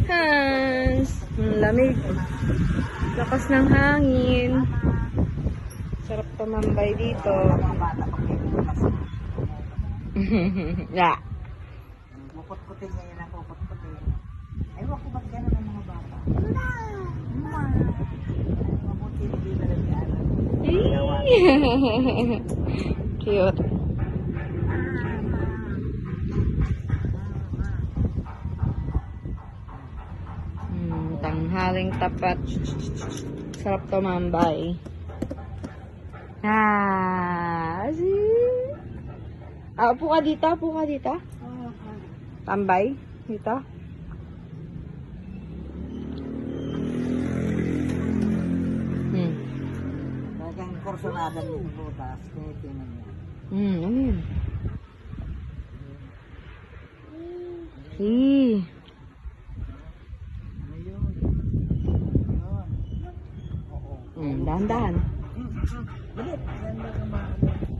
Hans, ang lamig. Lakas ng hangin. Sarap tumambay dito. Yeah. Puput-putin ngayon ang puput-putin. Ewan ko ba't gano'n ang mga bata. Mabuti hindi na lang Cute. Tanghaling tapat. Sarap tumambay. Upo ka dito, upo ka dito. Tambay, dito. Talagang kursunada ng butas. Tinitingnan niya. Ano yun? Oo. Dahan-dahan. Bilit. Yan lang ang mga